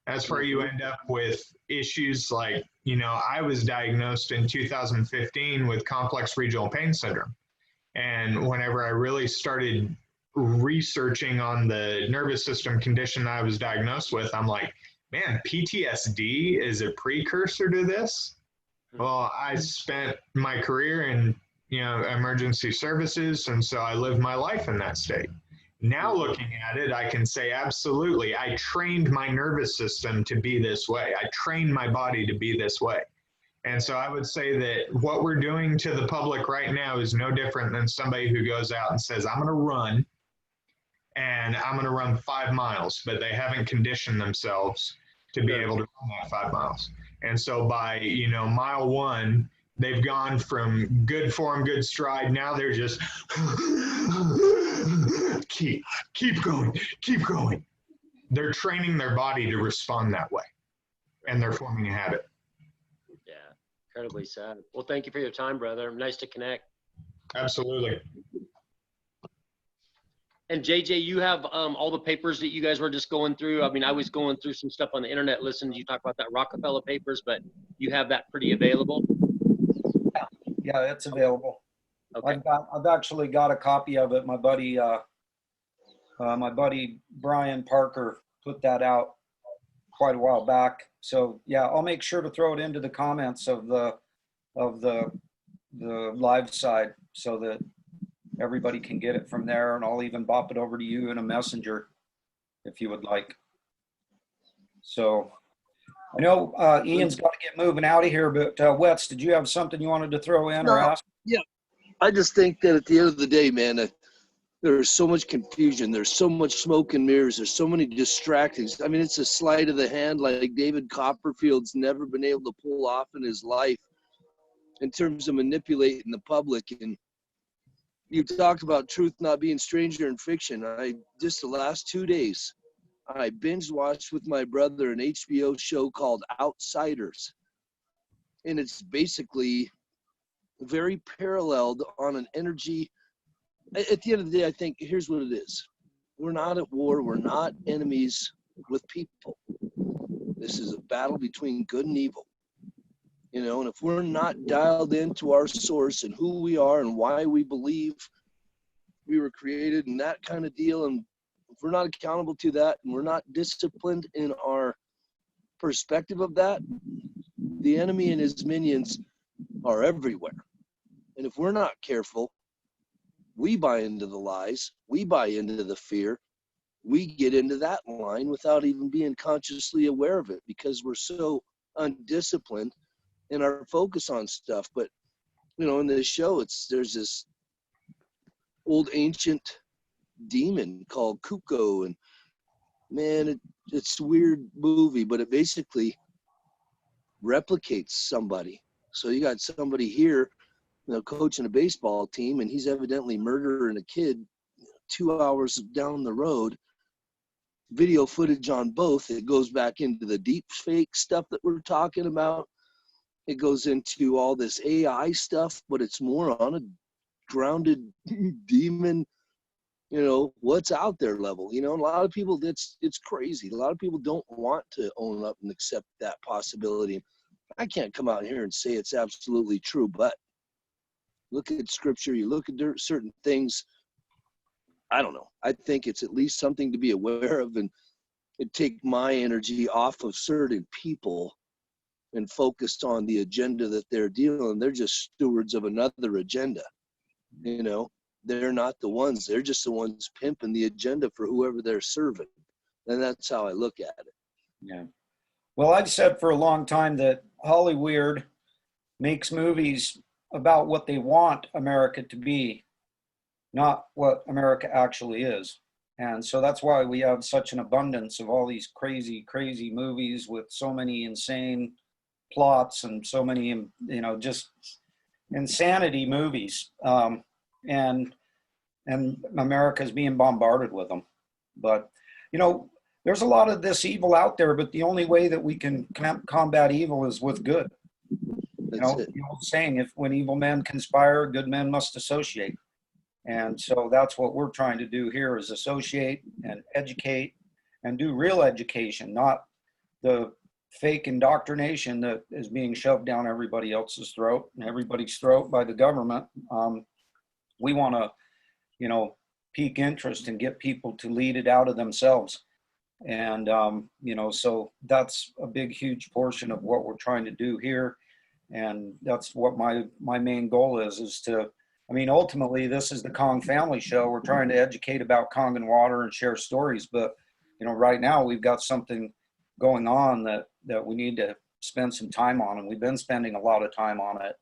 That's where you end up with issues like, you know, I was diagnosed in 2015 with complex regional pain syndrome. And whenever I really started researching on the nervous system condition I was diagnosed with, I'm like, man, PTSD is a precursor to this. Well, I spent my career in, you know, emergency services, and so I lived my life in that state. Now looking at it, I can say absolutely, I trained my nervous system to be this way. I trained my body to be this way. And so I would say that what we're doing to the public right now is no different than somebody who goes out and says, I'm going to run, and I'm going to run 5 miles, but they haven't conditioned themselves to be able to run that 5 miles. And so by, you know, mile 1, they've gone from good form, good stride. Now they're just keep going, keep going. They're training their body to respond that way, and they're forming a habit. Yeah, incredibly sad. Well, thank you for your time, brother. Nice to connect. Absolutely. And JJ, you have all the papers that you guys were just going through. I mean, I was going through some stuff on the internet, listening to you talk about that Rockefeller papers, but you have that pretty available? Yeah, it's available. Okay. I've actually got a copy of it. My buddy Brian Parker put that out quite a while back. So yeah, I'll make sure to throw it into the comments of the live side so that everybody can get it from there, and I'll even bop it over to you in a messenger if you would like. So I know Ian's got to get moving out of here, but Wetz, did you have something you wanted to throw in or ask? Yeah, I just think that at the end of the day, man, there's so much confusion. There's so much smoke and mirrors. There's so many distractions. I mean, it's a sleight of the hand like David Copperfield's never been able to pull off in his life in terms of manipulating the public. And you talked about truth not being stranger in fiction. Just the last 2 days, I binge watched with my brother an HBO show called Outsiders. And it's basically very paralleled on an energy. At the end of the day, I think here's what it is. We're not at war. We're not enemies with people. This is a battle between good and evil. You know, and if we're not dialed into our source and who we are and why we believe we were created and that kind of deal, and if we're not accountable to that and we're not disciplined in our perspective of that, the enemy and his minions are everywhere. And if we're not careful, we buy into the lies, we buy into the fear, we get into that line without even being consciously aware of it because we're so undisciplined in our focus on stuff. But, you know, in this show, there's this old ancient demon called Kuko, and man, it's a weird movie, but it basically replicates somebody. So you got somebody here, you know, coaching a baseball team, and he's evidently murdering a kid 2 hours down the road. Video footage on both. It goes back into the deep fake stuff that we're talking about. It goes into all this AI stuff, but it's more on a grounded demon, you know, what's out there level. You know, a lot of people, it's crazy. A lot of people don't want to own up and accept that possibility. I can't come out here and say it's absolutely true, but look at scripture, you look at certain things. I don't know. I think it's at least something to be aware of, and it take my energy off of certain people and focused on the agenda that they're dealing. They're just stewards of another agenda. You know, they're not the ones. They're just the ones pimping the agenda for whoever they're serving. And that's how I look at it. Yeah. Well, I've said for a long time that Hollywood makes movies about what they want America to be, not what America actually is. And so that's why we have such an abundance of all these crazy, crazy movies with so many insane plots and so many, just insanity movies. And America's being bombarded with them. But, there's a lot of this evil out there, but the only way that we can combat evil is with good. That's it. The old saying, if when evil men conspire, good men must associate. And so that's what we're trying to do here is associate and educate and do real education, not the fake indoctrination that is being shoved down everybody else's throat and everybody's throat by the government. We want to, pique interest and get people to lead it out of themselves. And, so that's a big, huge portion of what we're trying to do here. And that's what my main goal is to, ultimately this is the Kong Family Show. We're trying to educate about Kangen water and share stories. But, right now we've got something going on that we need to spend some time on. And we've been spending a lot of time on it.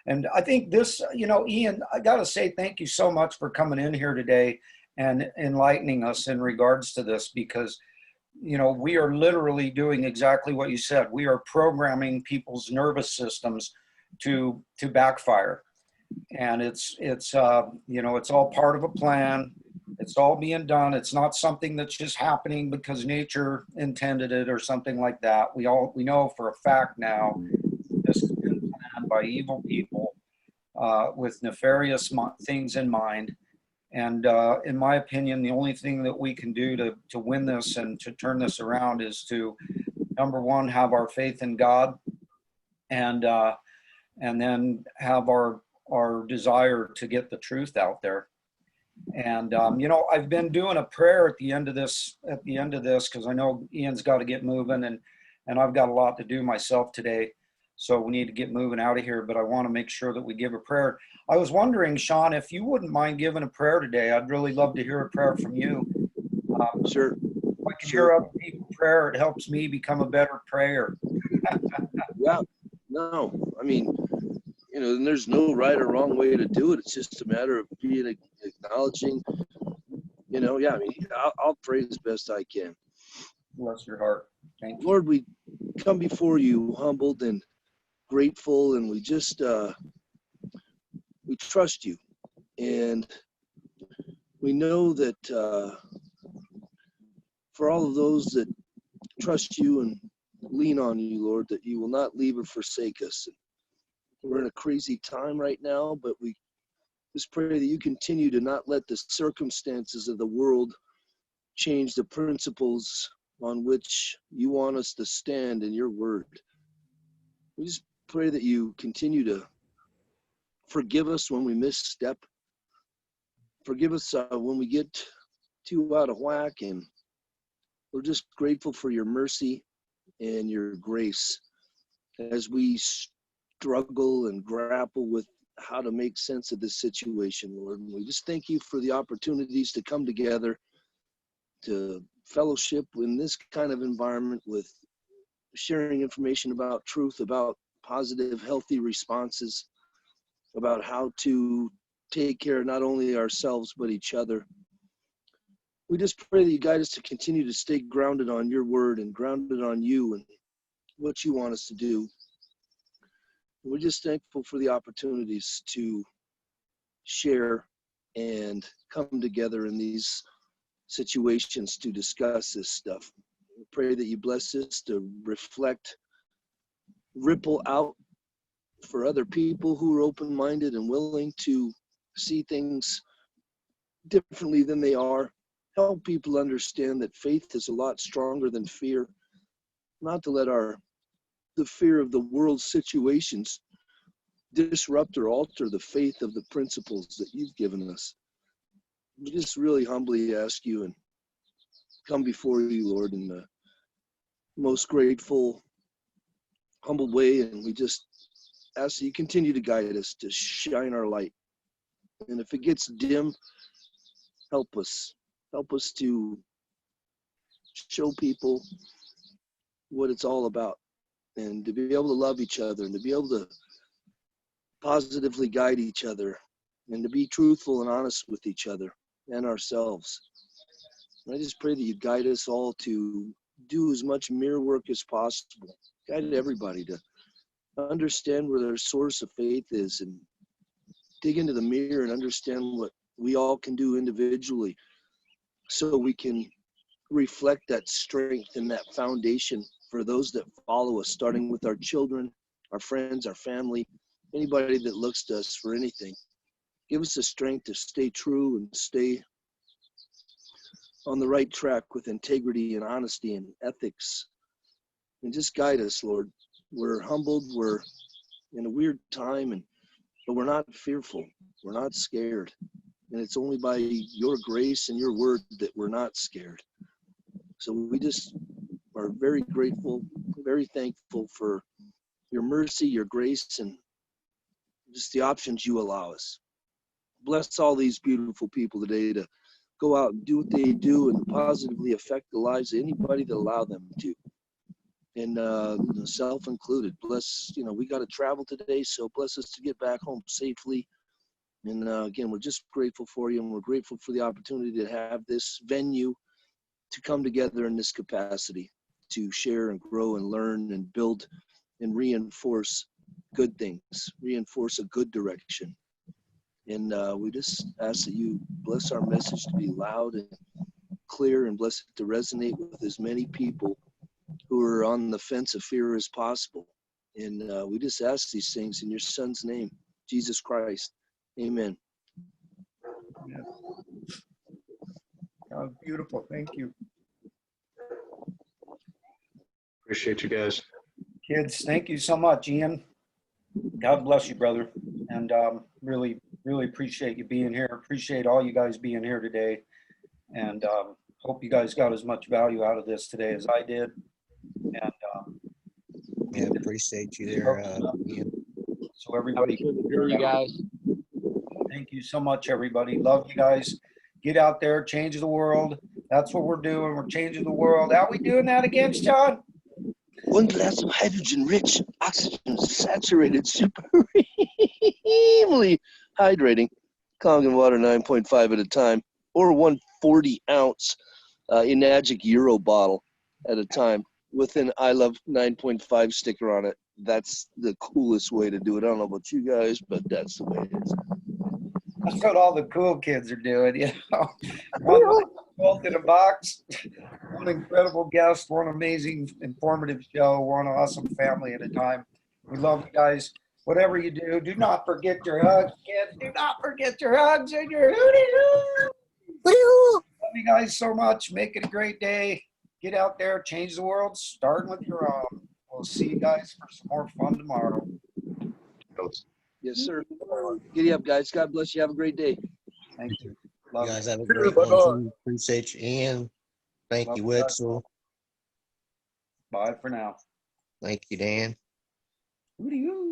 And I think this, Ian, I got to say thank you so much for coming in here today and enlightening us in regards to this, because, we are literally doing exactly what you said. We are programming people's nervous systems to backfire. And it's all part of a plan. It's all being done. It's not something that's just happening because nature intended it or something like that. We know for a fact now this has been planned by evil people with nefarious things in mind. And in my opinion, the only thing that we can do to win this and to turn this around is to, number one, have our faith in God, and then have our desire to get the truth out there. And I've been doing a prayer at the end of this, because I know Ian's got to get moving, and I've got a lot to do myself today. So we need to get moving out of here, but I want to make sure that we give a prayer. I was wondering, Sean, if you wouldn't mind giving a prayer today. I'd really love to hear a prayer from you. Sure. If I can hear other people's prayer, it helps me become a better prayer. Yeah. No, and there's no right or wrong way to do it. It's just a matter of being acknowledging, I'll pray as best I can. Bless your heart. Thank you. Lord, we come before you humbled and grateful, and we just we trust you, and we know that for all of those that trust you and lean on you, Lord, that you will not leave or forsake us. We're in a crazy time right now, but we just pray that you continue to not let the circumstances of the world change the principles on which you want us to stand in your word. We just pray that you continue to forgive us when we misstep. Forgive us when we get too out of whack, and we're just grateful for your mercy and your grace as we struggle and grapple with how to make sense of this situation, Lord. And we just thank you for the opportunities to come together to fellowship in this kind of environment with sharing information about truth, about positive, healthy responses, about how to take care of not only ourselves, but each other. We just pray that you guide us to continue to stay grounded on your word and grounded on you and what you want us to do. We're just thankful for the opportunities to share and come together in these situations to discuss this stuff. We pray that you bless us to ripple out for other people who are open-minded and willing to see things differently than they are. Help people understand that faith is a lot stronger than fear. Not to let the fear of the world's situations disrupt or alter the faith of the principles that you've given us. We just really humbly ask you and come before you, Lord, in the most grateful, humble way. And we just ask that you continue to guide us, to shine our light. And if it gets dim, help us. Help us to show people what it's all about, and to be able to love each other, and to be able to positively guide each other, and to be truthful and honest with each other and ourselves. And I just pray that you guide us all to do as much mirror work as possible. Guide everybody to understand where their source of faith is, and dig into the mirror and understand what we all can do individually, so we can reflect that strength and that foundation for those that follow us, starting with our children, our friends, our family, anybody that looks to us for anything. Give us the strength to stay true and stay on the right track with integrity and honesty and ethics. And just guide us, Lord. We're humbled. We're in a weird time, but we're not fearful. We're not scared. And it's only by your grace and your word that we're not scared. So we just are very grateful, very thankful for your mercy, your grace, and just the options you allow us. Bless all these beautiful people today to go out and do what they do and positively affect the lives of anybody that allow them to. And self included. Bless, we got to travel today, so bless us to get back home safely. And again, we're just grateful for you, and we're grateful for the opportunity to have this venue to come together in this capacity, to share and grow and learn and build and reinforce good things, reinforce a good direction. And we just ask that you bless our message to be loud and clear, and bless it to resonate with as many people who are on the fence of fear as possible. And we just ask these things in your son's name, Jesus Christ. Amen. Oh, beautiful. Thank you. Appreciate you guys. Kids, thank you so much, Ian. God bless you, brother. And really, really appreciate you being here. Appreciate all you guys being here today. And hope you guys got as much value out of this today as I did. And Yeah, appreciate you there, Ian. so everybody, Hear you guys. thank you so much, everybody. Love you guys. Get out there, change the world. That's what we're doing. We're changing the world. How we doing that again, John? One glass of hydrogen-rich, oxygen-saturated, supremely hydrating Kangen water 9.5 at a time, or 140-ounce Enagic Euro bottle at a time with an I Love 9.5 sticker on it. That's the coolest way to do it. I don't know about you guys, but that's the way it is. That's what all the cool kids are doing, One both in a box, one incredible guest, one amazing, informative show, one awesome family at a time. We love you guys. Whatever you do not forget your hugs, kids. Do not forget your hugs and your hootie-hoo. Love you guys so much. Make it a great day. Get out there, change the world, starting with your own. We'll see you guys for some more fun tomorrow. Yes, sir. Giddy up, guys. God bless you. Have a great day. Thank you. You Love guys you. have a great one too. Appreciate you, Ian. Thank Love you, you guys. Wetzel. Bye for now. Thank you, Dan. Hootie-hoo.